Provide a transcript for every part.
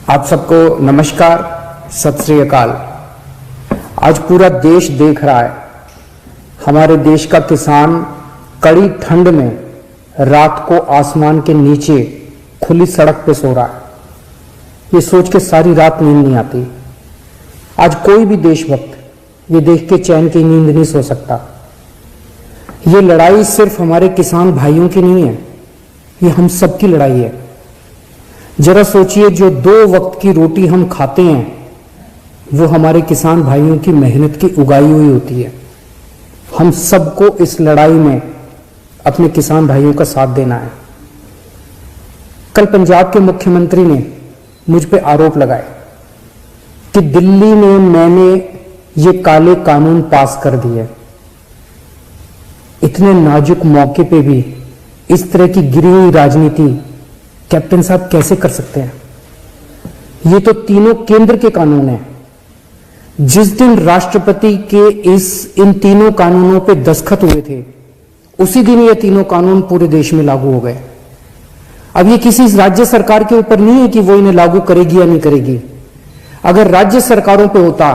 आप सबको नमस्कार, सत श्री अकाल। आज पूरा देश देख रहा है, हमारे देश का किसान कड़ी ठंड में रात को आसमान के नीचे खुली सड़क पे सो रहा है। ये सोच के सारी रात नींद नहीं आती। आज कोई भी देशभक्त ये देख के चैन की नींद नहीं सो सकता। ये लड़ाई सिर्फ हमारे किसान भाइयों की नहीं है, ये हम सबकी लड़ाई है। जरा सोचिए, जो 2 वक्त की रोटी हम खाते हैं वो हमारे किसान भाइयों की मेहनत की उगाई हुई होती है। हम सबको इस लड़ाई में अपने किसान भाइयों का साथ देना है। कल पंजाब के मुख्यमंत्री ने मुझ पे आरोप लगाए कि दिल्ली में मैंने ये काले कानून पास कर दिए। इतने नाजुक मौके पे भी इस तरह की गिरी हुई राजनीति कैप्टन साहब कैसे कर सकते हैं? ये तो तीनों केंद्र के कानून हैं। जिस दिन राष्ट्रपति के इन तीनों कानूनों पे दस्तखत हुए थे, उसी दिन ये तीनों कानून पूरे देश में लागू हो गए। अब ये किसी राज्य सरकार के ऊपर नहीं है कि वो इन्हें लागू करेगी या नहीं करेगी। अगर राज्य सरकारों पे होता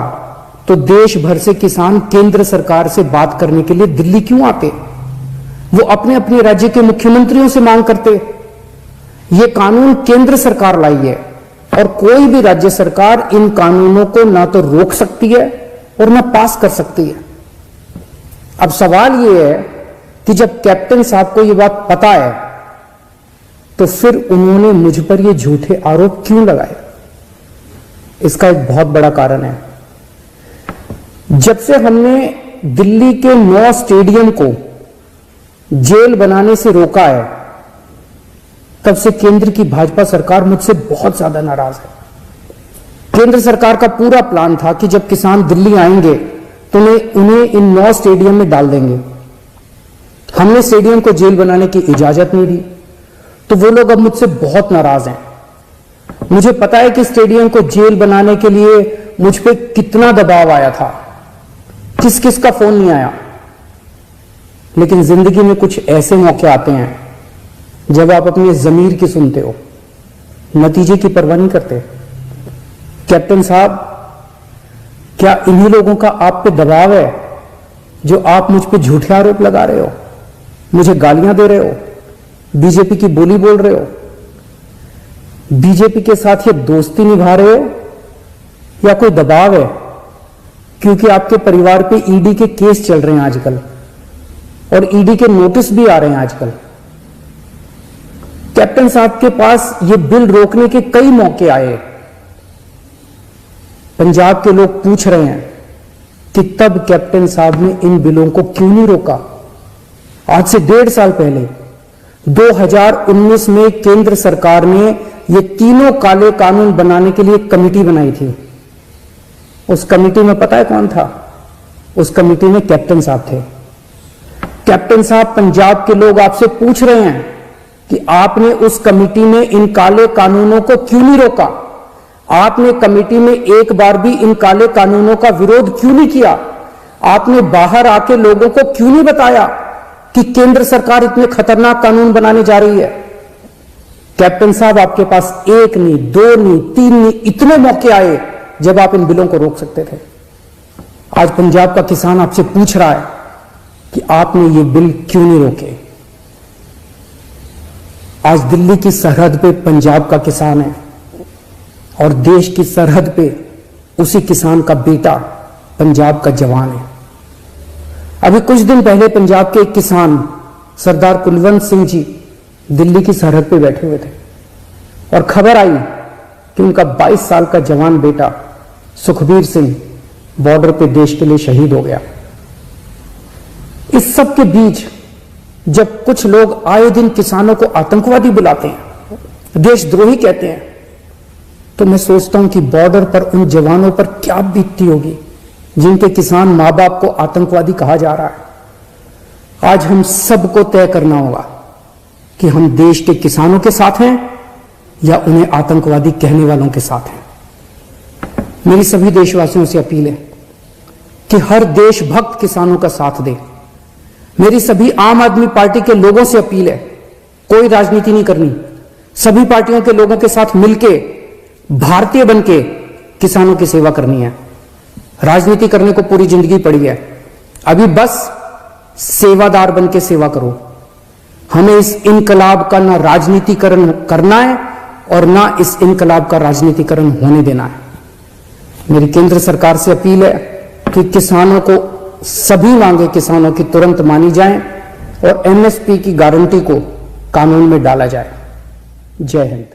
तो देश भर से किसान केंद्र सरकार से बात करने के लिए दिल्ली क्यों आते? वो अपने अपने राज्य के मुख्यमंत्रियों से मांग करते। ये कानून केंद्र सरकार लाई है और कोई भी राज्य सरकार इन कानूनों को ना तो रोक सकती है और ना पास कर सकती है। अब सवाल ये है कि जब कैप्टन साहब को ये बात पता है तो फिर उन्होंने मुझ पर ये झूठे आरोप क्यों लगाए? इसका एक बहुत बड़ा कारण है। जब से हमने दिल्ली के 9 स्टेडियम को जेल बनाने से रोका है, तब से केंद्र की भाजपा सरकार मुझसे बहुत ज्यादा नाराज है। केंद्र सरकार का पूरा प्लान था कि जब किसान दिल्ली आएंगे तो उन्हें इन 9 स्टेडियम में डाल देंगे। हमने स्टेडियम को जेल बनाने की इजाजत नहीं दी, तो वो लोग अब मुझसे बहुत नाराज हैं। मुझे पता है कि स्टेडियम को जेल बनाने के लिए मुझ पे कितना दबाव आया था, किस किस का फोन नहीं आया। लेकिन जिंदगी में कुछ ऐसे मौके आते हैं जब आप अपने जमीर की सुनते हो, नतीजे की परवाह नहीं करते। कैप्टन साहब, क्या इन्हीं लोगों का आप पे दबाव है जो आप मुझ पे झूठे आरोप लगा रहे हो, मुझे गालियां दे रहे हो, बीजेपी की बोली बोल रहे हो, बीजेपी के साथ ये दोस्ती निभा रहे हो, या कोई दबाव है क्योंकि आपके परिवार पे ईडी के केस चल रहे हैं आजकल और ईडी के नोटिस भी आ रहे हैं आजकल? कैप्टन साहब के पास ये बिल रोकने के कई मौके आए। पंजाब के लोग पूछ रहे हैं कि तब कैप्टन साहब ने इन बिलों को क्यों नहीं रोका? आज से 1.5 साल पहले 2019 में केंद्र सरकार ने ये तीनों काले कानून बनाने के लिए कमेटी बनाई थी। उस कमेटी में पता है कौन था? उस कमेटी में कैप्टन साहब थे। कैप्टन साहब, पंजाब के लोग आपसे पूछ रहे हैं कि आपने उस कमेटी में इन काले कानूनों को क्यों नहीं रोका? आपने कमेटी में एक बार भी इन काले कानूनों का विरोध क्यों नहीं किया? आपने बाहर आके लोगों को क्यों नहीं बताया कि केंद्र सरकार इतने खतरनाक कानून बनाने जा रही है? कैप्टन साहब, आपके पास 1 नहीं, 2 नहीं, 3 नहीं, इतने मौके आए जब आप इन बिलों को रोक सकते थे। आज पंजाब का किसान आपसे पूछ रहा है कि आपने ये बिल क्यों नहीं रोके? आज दिल्ली की सरहद पे पंजाब का किसान है और देश की सरहद पे उसी किसान का बेटा पंजाब का जवान है। अभी कुछ दिन पहले पंजाब के एक किसान सरदार कुलवंत सिंह जी दिल्ली की सरहद पे बैठे हुए थे और खबर आई कि उनका 22 साल का जवान बेटा सुखबीर सिंह बॉर्डर पे देश के लिए शहीद हो गया। इस सब के बीच जब कुछ लोग आए दिन किसानों को आतंकवादी बुलाते हैं, देशद्रोही कहते हैं, तो मैं सोचता हूं कि बॉर्डर पर उन जवानों पर क्या बीतती होगी जिनके किसान मां बाप को आतंकवादी कहा जा रहा है। आज हम सबको तय करना होगा कि हम देश के किसानों के साथ हैं या उन्हें आतंकवादी कहने वालों के साथ हैं। मेरी सभी देशवासियों से अपील है कि हर देशभक्त किसानों का साथ दे। मेरी सभी आम आदमी पार्टी के लोगों से अपील है, कोई राजनीति नहीं करनी, सभी पार्टियों के लोगों के साथ मिलके भारतीय बन के किसानों की सेवा करनी है। राजनीति करने को पूरी जिंदगी पड़ी है, अभी बस सेवादार बन के सेवा करो। हमें इस इनकलाब का ना राजनीतिकरण करना है और ना इस इनकलाब का राजनीतिकरण होने देना है। मेरी केंद्र सरकार से अपील है कि किसानों को सभी मांगे किसानों की तुरंत मानी जाएं और एमएसपी की गारंटी को कानून में डाला जाए। जय हिंद।